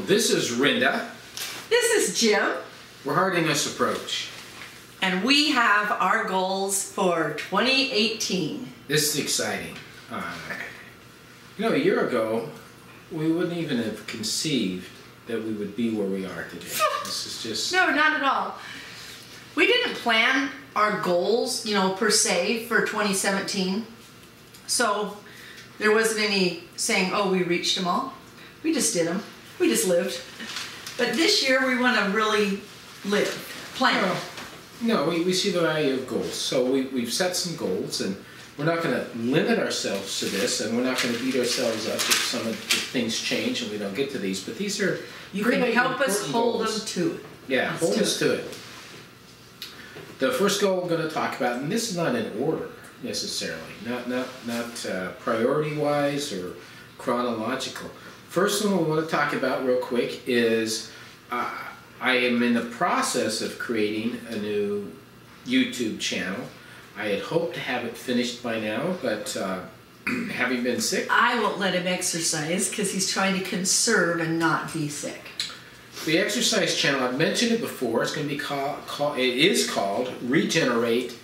This is Rhenda. This is Jim. We're Heartiness Approach. And we have our goals for 2018. This is exciting. A year ago, we wouldn't even have conceived that we would be where we are today. This is just... No, not at all. We didn't plan our goals, per se, for 2017. So there wasn't any saying, oh, we reached them all. We just did them. We just lived. But this year, we want to really live, plan. No, we see the value of goals. So we've set some goals, and we're not going to limit ourselves to this, and we're not going to beat ourselves up if some of the things change and we don't get to these. But these are you can help us hold them to it. Yeah, hold us to it. The first goal we're going to talk about, and this is not in order necessarily, not priority-wise or chronological. First one we want to talk about real quick is I am in the process of creating a new YouTube channel. I had hoped to have it finished by now, but having been sick... I won't let him exercise because he's trying to conserve and not be sick. The exercise channel, I've mentioned it before, it's going to be called Regenerate,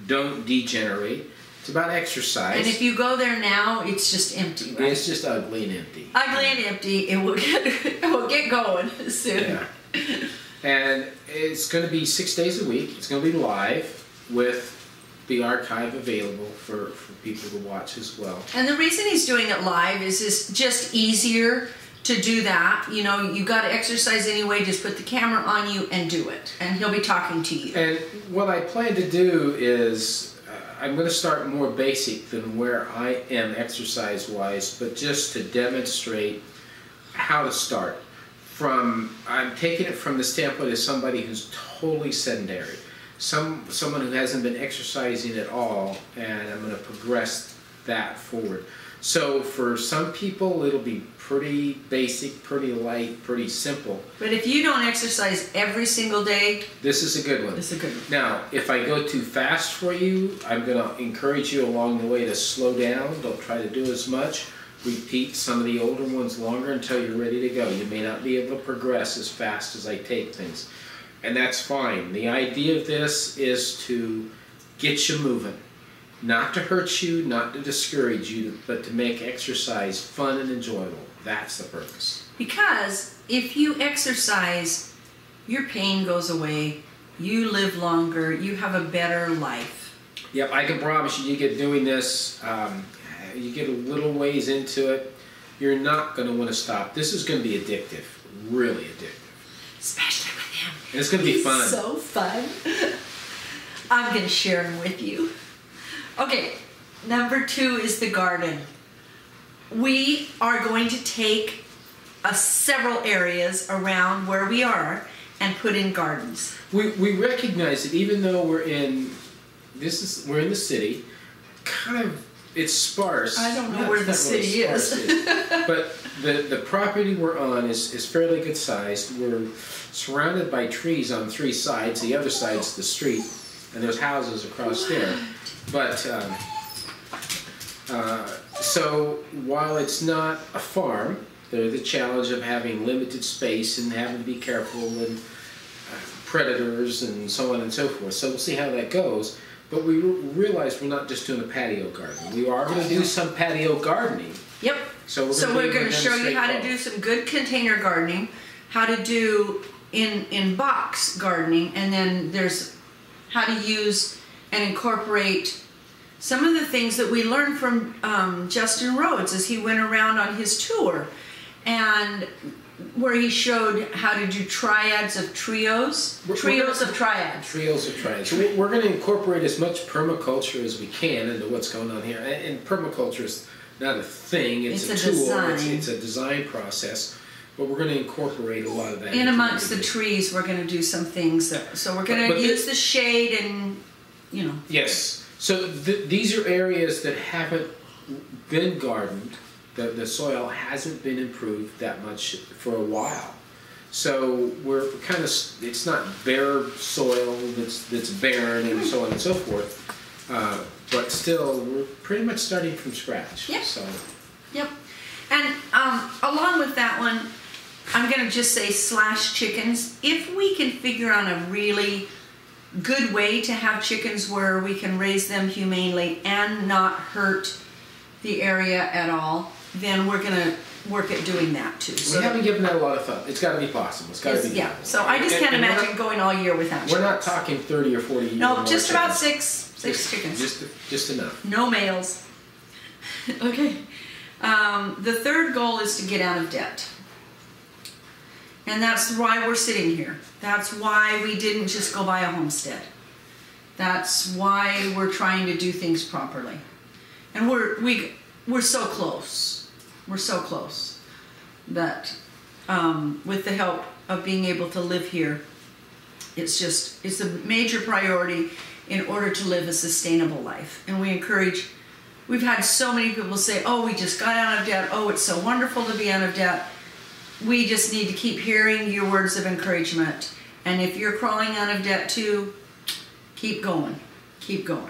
Don't Degenerate. It's about exercise. And if you go there now, it's just empty, right? It's just ugly and empty. Ugly and empty. It will get going soon. Yeah. And it's going to be 6 days a week. It's going to be live with the archive available for people to watch as well. And the reason he's doing it live is it's just easier to do that. You got to exercise anyway, just put the camera on you and do it. And he'll be talking to you. And what I plan to do is, I'm going to start more basic than where I am exercise-wise, but just to demonstrate how to start. I'm taking it from the standpoint of somebody who's totally sedentary. Someone who hasn't been exercising at all, and I'm going to progress that forward. So for some people, it'll be pretty basic, pretty light, pretty simple. But if you don't exercise every single day... This is a good one. This is a good one. Now, if I go too fast for you, I'm going to encourage you along the way to slow down. Don't try to do as much. Repeat some of the older ones longer until you're ready to go. You may not be able to progress as fast as I take things. And that's fine. The idea of this is to get you moving. Not to hurt you, not to discourage you, but to make exercise fun and enjoyable. That's the purpose. Because if you exercise, your pain goes away, you live longer, you have a better life. Yep, I can promise you get doing this, you get a little ways into it, you're not going to want to stop. This is going to be addictive, really addictive. Especially with him. And it's going to be fun. He's so fun. I'm going to share him with you. Okay, number 2 is the garden. We are going to take several areas around where we are and put in gardens. We recognize that even though we're in the city, kind of it's sparse. I don't know where the city is. But the property we're on is fairly good sized. We're surrounded by trees on 3 sides. The other side's the street, and there's houses across there. But so while it's not a farm, there's the challenge of having limited space and having to be careful and predators and so on and so forth. So we'll see how that goes. But we realize we're not just doing a patio garden. We are going to do some patio gardening. Yep. So we're going to show you how to do some good container gardening, how to do in box gardening, and then there's how to use and incorporate some of the things that we learned from Justin Rhodes as he went around on his tour, and where he showed how to do triads of trios. Trios of triads. Trios of triads. So we're going to incorporate as much permaculture as we can into what's going on here. And permaculture is not a thing, it's a tool. Design. It's a design process. But we're going to incorporate a lot of that. In amongst the trees, we're going to do some things. So we're going to use the shade and, Yes. So these are areas that haven't been gardened. The soil hasn't been improved that much for a while. So we're kind of, it's not bare soil that's barren and so on and so forth. But still, we're pretty much starting from scratch. Yep. So. Yep. And along with that one, I'm going to just say slash chickens. If we can figure out a really good way to have chickens where we can raise them humanely and not hurt the area at all, then we're going to work at doing that too. So we haven't given that a lot of thought. It's got to be possible. It's got to be. Yeah. So I just can't imagine going all year without chickens. We're not talking 30 or 40 years. No, just about six chickens. Just enough. No males. Okay. The third goal is to get out of debt. And that's why we're sitting here. That's why we didn't just go buy a homestead. That's why we're trying to do things properly. And we're so close. We're so close that with the help of being able to live here, it's a major priority in order to live a sustainable life. And we've had so many people say, oh, we just got out of debt. Oh, it's so wonderful to be out of debt. We just need to keep hearing your words of encouragement. And if you're crawling out of debt too, keep going. Keep going.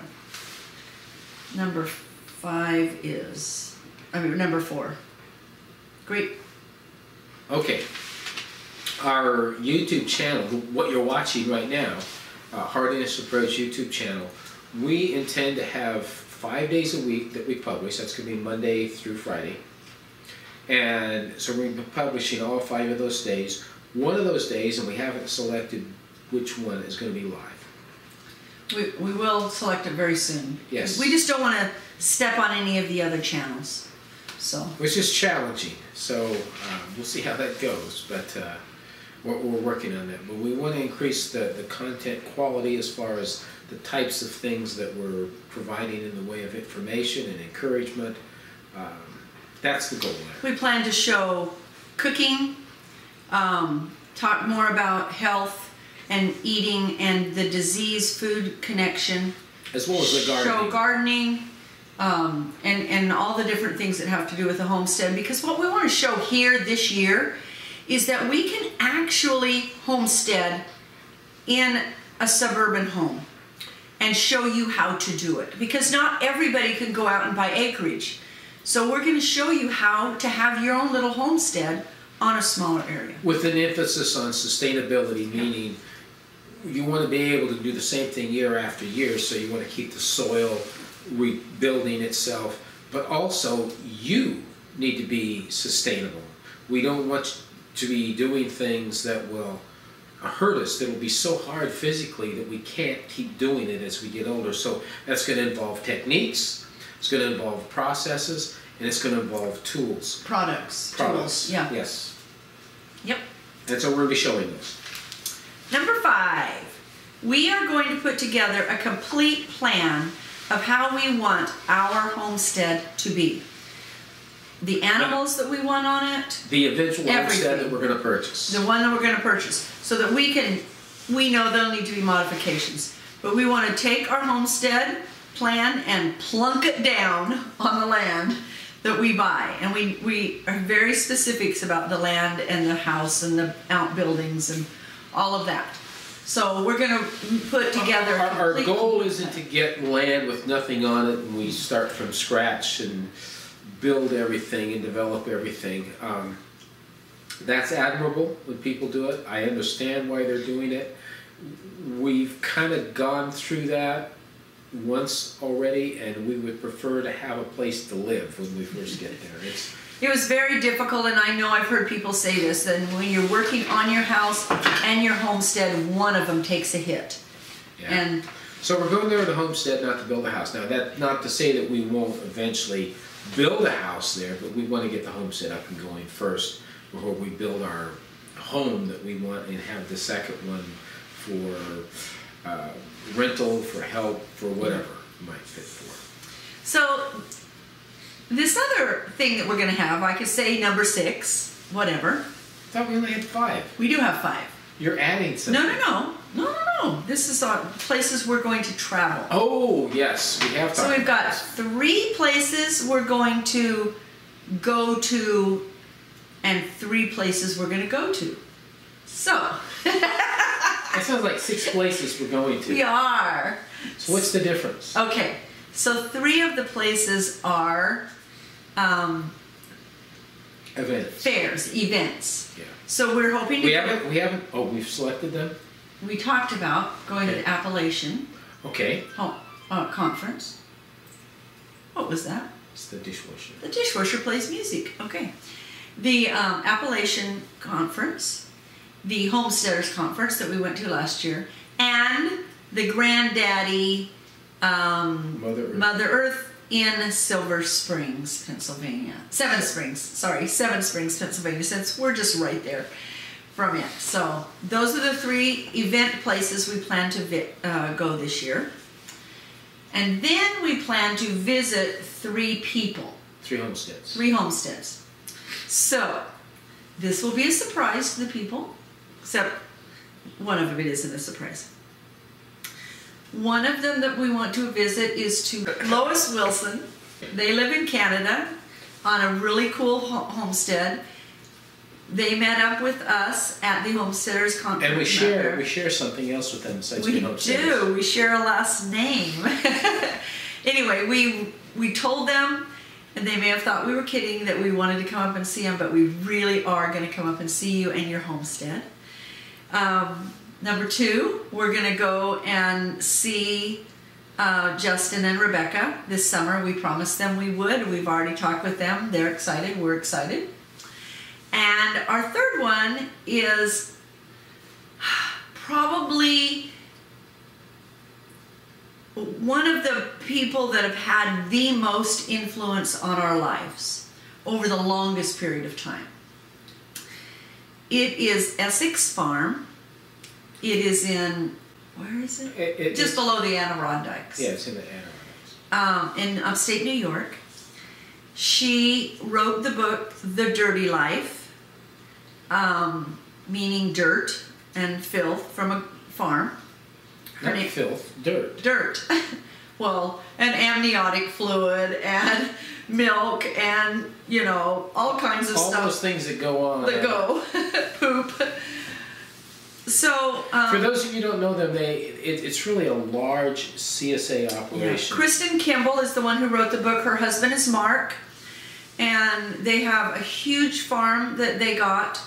Number 4. Great. Okay. Our YouTube channel, what you're watching right now, Heartiness Approach YouTube channel, we intend to have 5 days a week that we publish. That's going to be Monday through Friday. And so we're going to be publishing all 5 of those days. One of those days, and we haven't selected which one, is going to be live. We will select it very soon. Yes. We just don't want to step on any of the other channels. So. It's just challenging. So we'll see how that goes. But we're working on that. But we want to increase the content quality as far as the types of things that we're providing in the way of information and encouragement. That's the goal there. We plan to show cooking, talk more about health and eating and the disease-food connection. As well as the gardening. Show gardening and all the different things that have to do with the homestead. Because what we want to show here this year is that we can actually homestead in a suburban home and show you how to do it. Because not everybody can go out and buy acreage. So we're going to show you how to have your own little homestead on a smaller area. With an emphasis on sustainability, meaning you want to be able to do the same thing year after year, so you want to keep the soil rebuilding itself, but also you need to be sustainable. We don't want to be doing things that will hurt us, that will be so hard physically that we can't keep doing it as we get older. So that's going to involve techniques. It's going to involve processes, and it's going to involve tools. Products. Tools, yeah. Yes. Yep. And so we're going to be showing those. Number 5, we are going to put together a complete plan of how we want our homestead to be. The animals that we want on it. The eventual homestead that we're going to purchase. The one that we're going to purchase. So that we know there'll need to be modifications. But we want to take our homestead plan and plunk it down on the land that we buy. And we are very specific about the land and the house and the outbuildings and all of that. So we're going to put together... Our goal isn't to get land with nothing on it and we start from scratch and build everything and develop everything. That's admirable when people do it. I understand why they're doing it. We've kind of gone through that once already, and we would prefer to have a place to live when we first get there. It was very difficult, and I know I've heard people say this, that when you're working on your house and your homestead, one of them takes a hit. Yeah. And so we're going there to homestead, not to build a house. Now, that's not to say that we won't eventually build a house there, but we want to get the homestead up and going first before we build our home that we want and have the second one for rental, for help, for whatever it might fit for. so this other thing that we're going to have, I could say number 6, whatever. I thought we only had 5. We do have 5. You're adding something. No. This is on places we're going to travel. Oh, yes, we have talked. So we've got 3 places we're going to go to and 3 places we're going to go to. So. That sounds like 6 places we're going to. We are. So what's the difference? Okay. So 3 of the places are fairs, events. Yeah. So we're hoping to. We haven't. Oh, we've selected them. We talked about going to the Appalachian. Okay. Conference. What was that? It's the dishwasher. The dishwasher plays music. Okay. The Appalachian Conference, the Homesteaders Conference that we went to last year, and the Granddaddy Mother Earth in Silver Springs, Pennsylvania. Seven Springs, Pennsylvania, since we're just right there from it. So those are the 3 event places we plan to go this year. And then we plan to visit 3 people. 3 homesteads. 3 homesteads. So this will be a surprise to the people, except one of them isn't a surprise. One of them that we want to visit is to Lois Wilson. They live in Canada on a really cool homestead. They met up with us at the Homesteaders Conference. And we share something else with them besides being homesteaders. We do. We share a last name. Anyway, we told them, and they may have thought we were kidding, that we wanted to come up and see them, but we really are going to come up and see you and your homestead. Number 2, we're going to go and see Justin and Rebecca this summer. We promised them we would. We've already talked with them. They're excited. We're excited. And our third one is probably one of the people that have had the most influence on our lives over the longest period of time. It is Essex Farm. It is in, where is it? Just below the Adirondacks. Yeah, it's in the Adirondacks. In upstate New York. She wrote the book, The Dirty Life, meaning dirt and filth from a farm. Not filth, dirt. Dirt. Well, and amniotic fluid and milk and, you know, all kinds of stuff. All those things that go on. That go. Poop. So, for those of you who don't know them, it's really a large CSA operation. Yeah. Kristen Kimball is the one who wrote the book. Her husband is Mark. And they have a huge farm that they got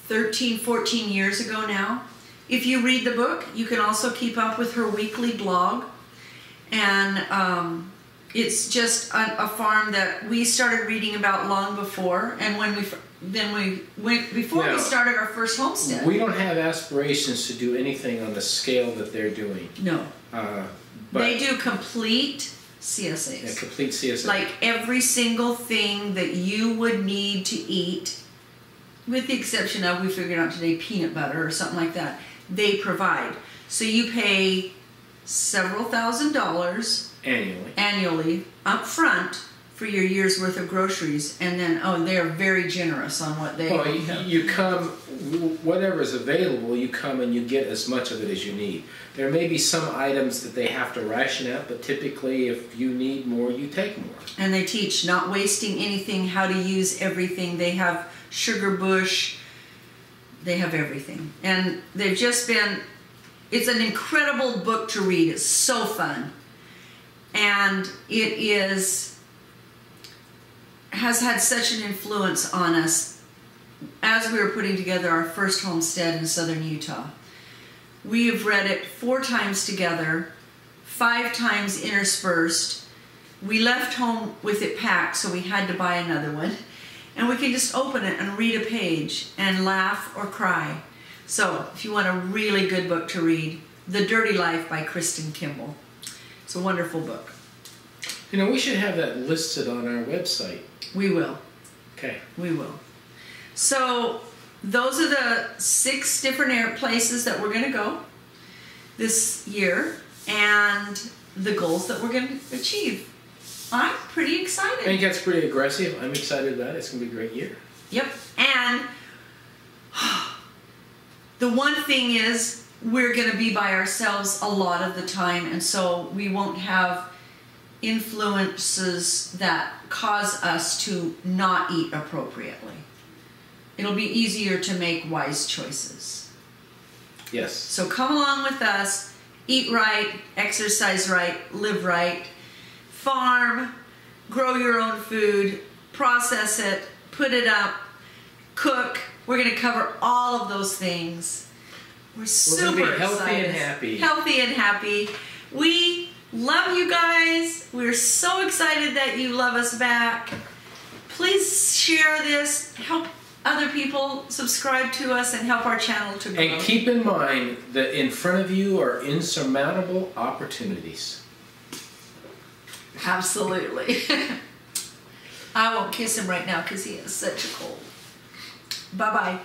13, 14 years ago now. If you read the book, you can also keep up with her weekly blog. And it's just a farm that we started reading about long before. And when we started our first homestead. We don't have aspirations to do anything on the scale that they're doing. No. But they do complete CSAs. Yeah, complete CSA. Like every single thing that you would need to eat, with the exception of, we figured out today, peanut butter or something like that, they provide. So you pay several $1,000s annually up front for your year's worth of groceries, and then they are very generous on what they. Well, you come, whatever's available, you come and you get as much of it as you need. There may be some items that they have to ration out, but typically, if you need more, you take more. And they teach not wasting anything, how to use everything. They have sugar bush. They have everything, and they've just been. It's an incredible book to read. It's so fun, and it has had such an influence on us as we were putting together our first homestead in southern Utah. We have read it 4 times together, 5 times interspersed. We left home with it packed, so we had to buy another one. And we can just open it and read a page and laugh or cry. So if you want a really good book to read, The Dirty Life by Kristen Kimball. It's a wonderful book. You know, we should have that listed on our website. We will. Okay. We will. So those are the 6 different places that we're going to go this year and the goals that we're going to achieve. I'm pretty excited. I think that's pretty aggressive. I'm excited about it. It's going to be a great year. Yep. And the one thing is we're going to be by ourselves a lot of the time, and so we won't have influences that cause us to not eat appropriately. It'll be easier to make wise choices. Yes. So come along with us, eat right, exercise right, live right, farm, grow your own food, process it, put it up, cook. We're going to cover all of those things. We're super gonna be healthy excited. and happy. Healthy and happy. We love you guys. We're so excited that you love us back. Please share this. Help other people subscribe to us and help our channel to grow. And keep in mind that in front of you are insurmountable opportunities. Absolutely. I won't kiss him right now because he has such a cold. Bye-bye.